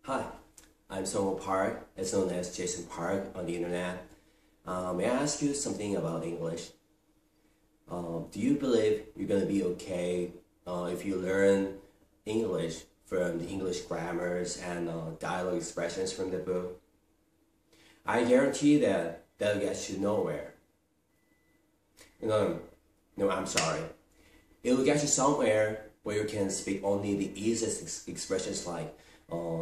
Hi, I'm Song Park, as known as Jason Park on the internet. May I ask you something about English? Do you believe you're going to be okay if you learn English from the English grammars and dialogue expressions from the book? I guarantee that that'll get you nowhere. No, I'm sorry. It will get you somewhere where you can speak only the easiest expressions like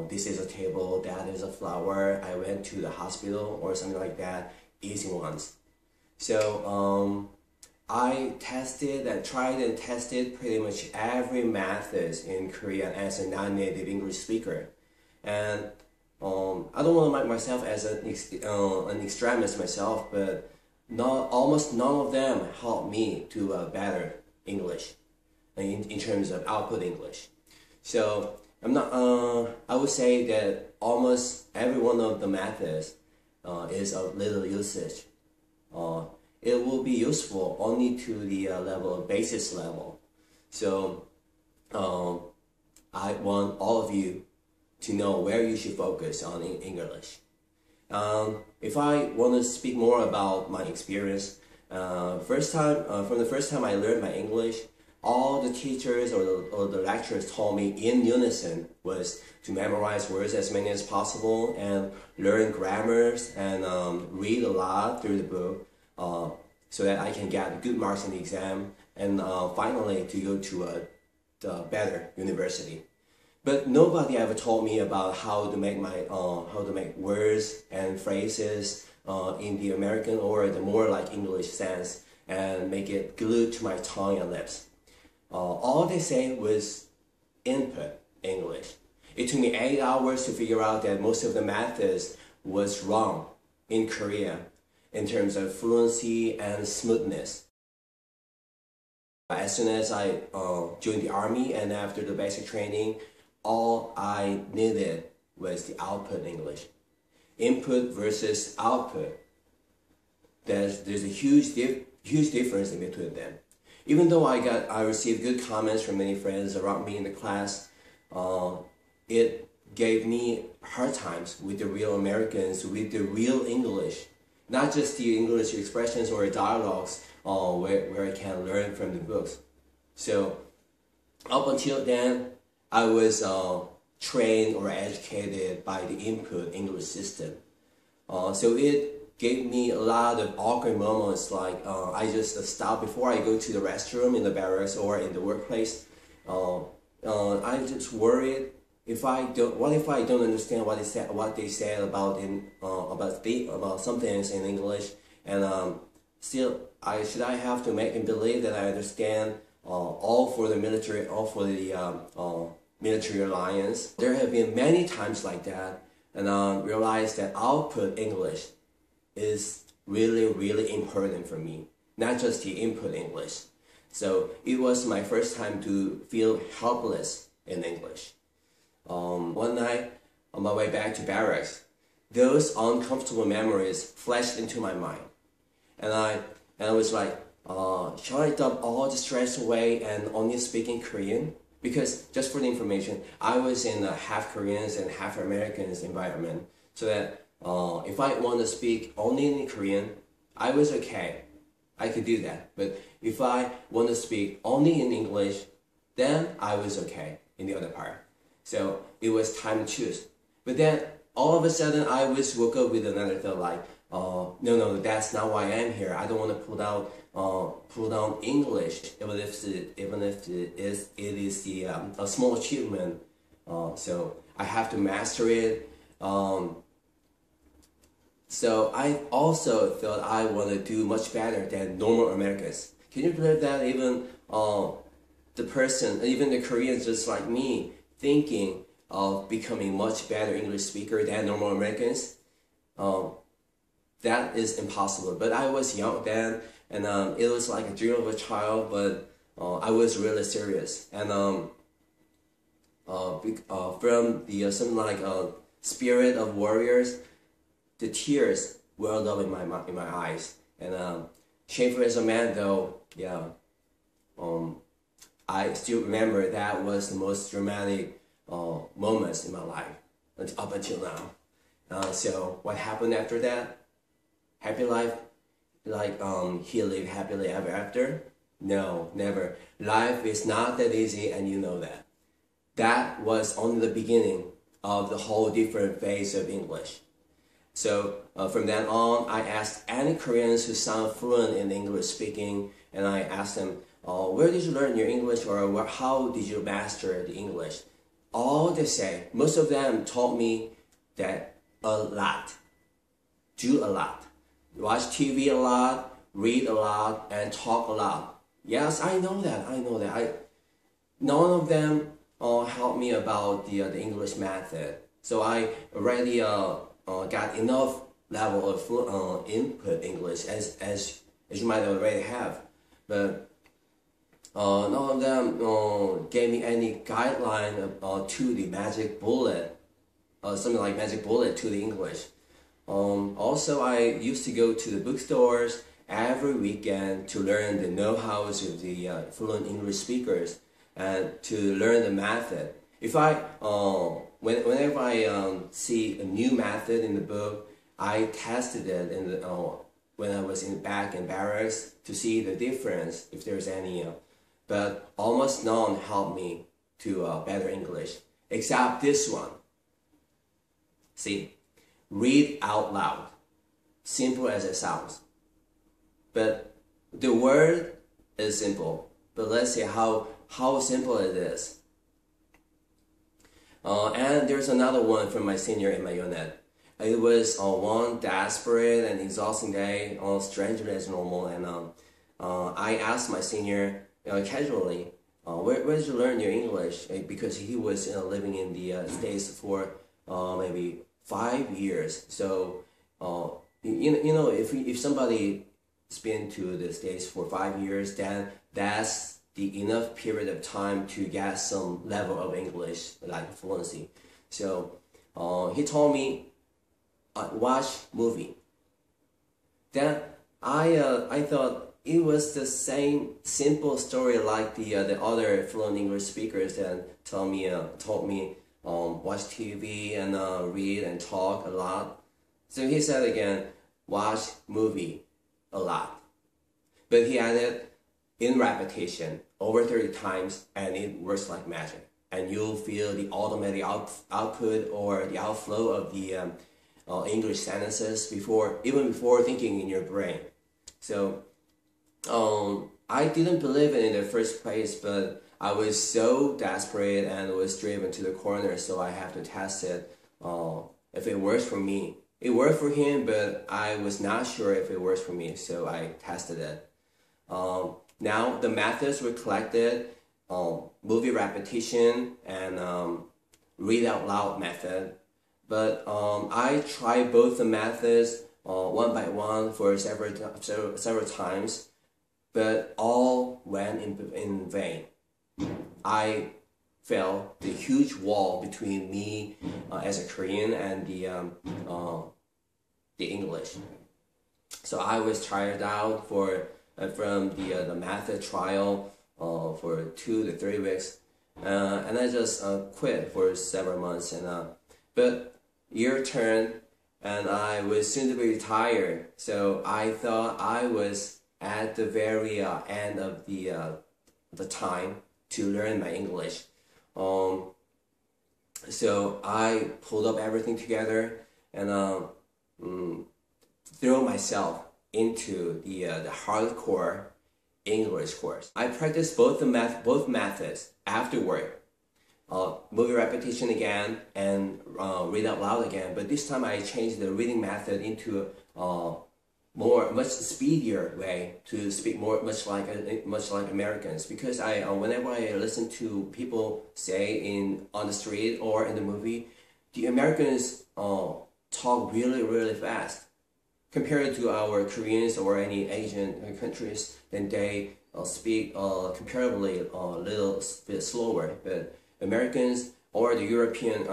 this is a table, that is a flower, I went to the hospital, or something like that, easy ones. So I tested and tried and tested pretty much every method in Korean as a non-native English speaker. And I don't want to mark myself as an extremist myself, but almost none of them helped me to better English in terms of output English. So I would say that almost every one of the methods is of little usage. It will be useful only to the level of basis level. So I want all of you to know where you should focus on in English. If I want to speak more about my experience, from the first time I learned my English, all the teachers or the lecturers told me in unison was to memorize words as many as possible and learn grammars and read a lot through the book so that I can get good marks in the exam and finally to go to a better university. But nobody ever told me about how to make words and phrases in the American or the more like English sense and make it glued to my tongue and lips. All they say was input English. It took me 8 hours to figure out that most of the methods was wrong in Korea in terms of fluency and smoothness. As soon as I joined the army and after the basic training, all I needed was the output English. Input versus output. There's a huge difference in between them. Even though I received good comments from many friends around me in the class, it gave me hard times with the real Americans, with the real English, not just the English expressions or dialogues where I can learn from the books. So up until then, I was trained or educated by the input English system. So it gave me a lot of awkward moments, like I just stop before I go to the restroom in the barracks or in the workplace. I just worried what if I don't understand what they said about some things in English, and should I have to make them believe that I understand all for the military alliance? There have been many times like that, and realized that output English is really, really important for me, not just the input English. So it was my first time to feel helpless in English. One night, on my way back to barracks, those uncomfortable memories flashed into my mind. And I was like, shall I dump all the stress away and only speak in Korean? Because, just for the information, I was in a half Koreans and half Americans environment, so that if I want to speak only in Korean, I was okay. I could do that. But if I want to speak only in English, then I was okay in the other part. So it was time to choose. But then all of a sudden I woke up with another thought like, no, that's not why I'm here. I don't want to pull down English, even if it is a small achievement. So I have to master it. So I also thought I want to do much better than normal Americans. Can you believe that even the Koreans just like me, thinking of becoming much better English speaker than normal Americans? That is impossible. But I was young then, and it was like a dream of a child, but I was really serious. And from the something like spirit of warriors, the tears welled up in my eyes. And shameful as a man though, yeah, I still remember that was the most dramatic moments in my life. up until now. So what happened after that? Happy life, like he lived happily ever after? No, never. Life is not that easy, and you know that. That was only the beginning of the whole different phase of English. So from then on, I asked any Koreans who sound fluent in English speaking, and I asked them, where did you learn your English, or how did you master the English? All they say, most of them told me that a lot, do a lot, watch TV a lot, read a lot, and talk a lot. Yes, I know that. None of them helped me about the English method. So I already got enough level of input English as you might already have, but none of them gave me any guideline to the magic bullet, something like magic bullet to the English. Also, I used to go to the bookstores every weekend to learn the know-hows of the fluent English speakers and to learn the method. If whenever I see a new method in the book, I tested it when I was back in barracks to see the difference, if there's any. But almost none helped me to better English, except this one. See, read out loud. Simple as it sounds. But the word is simple. But let's see how simple it is. And there's another one from my senior in my unit. It was one desperate and exhausting day, strangely as normal, and I asked my senior casually, where did you learn your English? Because he was living in the States for maybe 5 years. So you know, if somebody's been to the States for 5 years, then that's the enough period of time to get some level of English, like fluency. So he told me, watch movie. Then I thought it was the same simple story like the other fluent English speakers that told me watch TV and read and talk a lot. So he said again, watch movie a lot. But he added, in repetition, over 30 times, and it works like magic. And you'll feel the automatic output or the outflow of the English sentences even before thinking in your brain. So I didn't believe it in the first place, but I was so desperate and was driven to the corner, so I have to test it if it works for me. It worked for him, but I was not sure if it works for me, so I tested it. Now the methods were collected, movie repetition and read out loud method. But I tried both the methods one by one for several times, but all went in vain. I felt the huge wall between me as a Korean and the English. So I was tired out from the method trial for 2 to 3 weeks, and I just quit for several months. But year turned, and I was soon to be retired. So I thought I was at the very end of the time to learn my English. So I pulled up everything together and threw myself into the hardcore English course. I practiced both methods afterward. Movie repetition again and read out loud again. But this time I changed the reading method into much speedier way to speak much like Americans, because whenever I listen to people say on the street or in the movie, the Americans talk really fast compared to our Koreans or any Asian countries. Then they speak comparably a little bit slower. But Americans or the European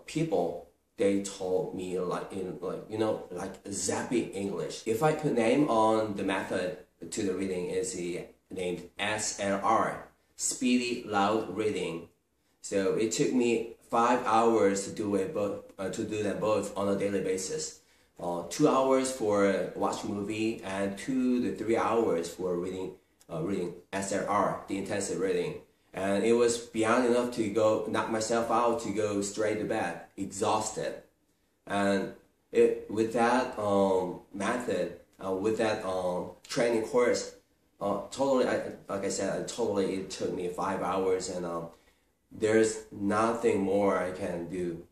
people, they told me like zappy English. If I could name on the method to the reading, is named SLR, speedy loud reading. So it took me 5 hours to do it, to do them both on a daily basis. 2 hours for watching movie and 2 to 3 hours for reading SRR, the intensive reading. And it was beyond enough to go knock myself out to go straight to bed, exhausted. And with that method, with that training course, totally, like I said, it took me 5 hours, and there's nothing more I can do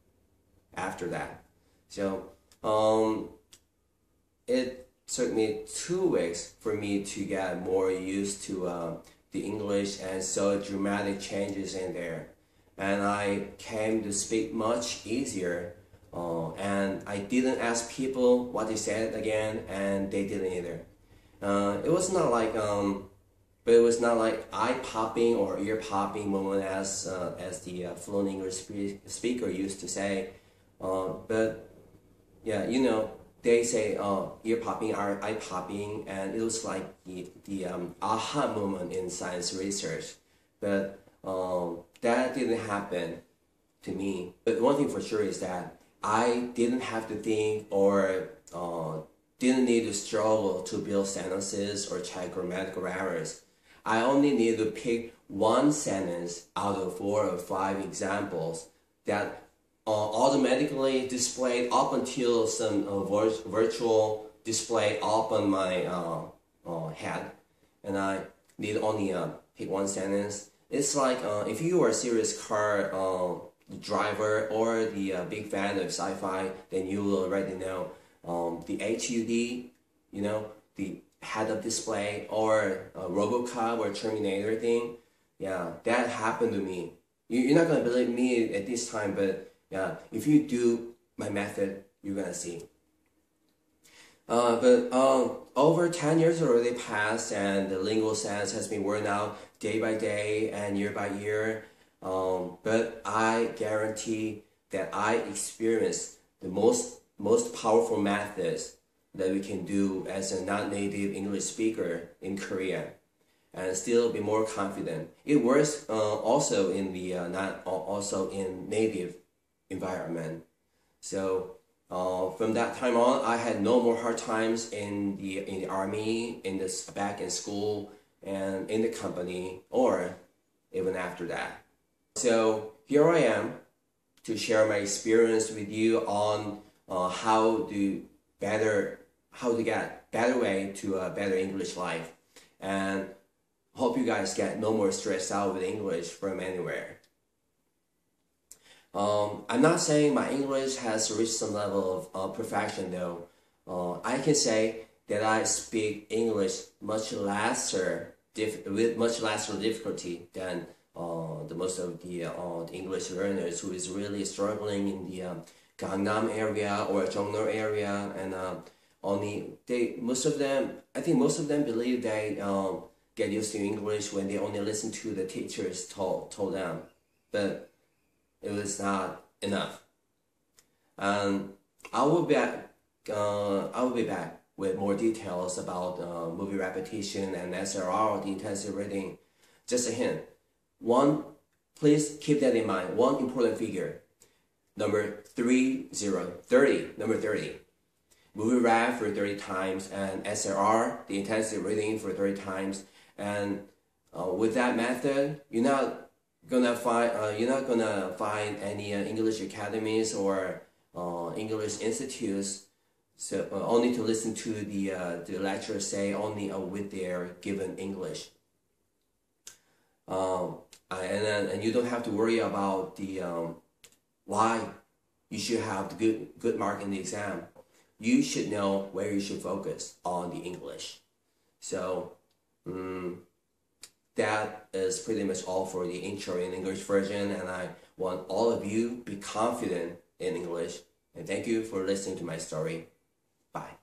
after that. So it took me 2 weeks for me to get more used to the English, and so dramatic changes in there. And I came to speak much easier, and I didn't ask people what they said again, and they didn't either. It was not like but it was not like eye-popping or ear-popping moment as the fluent English speaker used to say. But yeah, you know, they say ear-popping or eye-popping, and it was like the aha moment in science research. But that didn't happen to me. But one thing for sure is that I didn't have to think or didn't need to struggle to build sentences or check grammatical errors. I only need to pick one sentence out of 4 or 5 examples that automatically displayed up until some virtual display up on my head, and I need only pick one sentence. It's like if you are a serious car driver or the big fan of sci-fi, then you will already know the HUD, you know, the head-up display, or RoboCop or Terminator thing. Yeah, that happened to me. You're not gonna believe me at this time, but yeah, if you do my method, you're gonna see. But over 10 years already passed, and the lingual sense has been worn out day by day and year by year. But I guarantee that I experienced the most powerful methods that we can do as a non-native English speaker in Korea, and still be more confident. It works also in the also in native environment. So from that time on, I had no more hard times in the army, back in school, and in the company, or even after that. So here I am to share my experience with you on how to get better way to a better English life, and hope you guys get no more stressed out with English from anywhere. I'm not saying my English has reached some level of perfection though. I can say that I speak English with much lesser difficulty than the most of the English learners who is really struggling in the Gangnam area or Jongno area, and most of them believe they get used to English when they only listen to the teachers told them, but it was not enough. And I will be back with more details about movie repetition and SRR, the intensive reading. Just a hint. Please keep that in mind. One important figure. Number 30. Movie rep for 30 times, and SRR, the intensive reading, for 30 times. And with that method, you're not gonna find any English academies or English institutes. So only to listen to the lecturers say only with their given English. And you don't have to worry about the why you should have the good mark in the exam. You should know where you should focus on the English. So that is pretty much all for the intro in English version, and I want all of you to be confident in English. And thank you for listening to my story. Bye.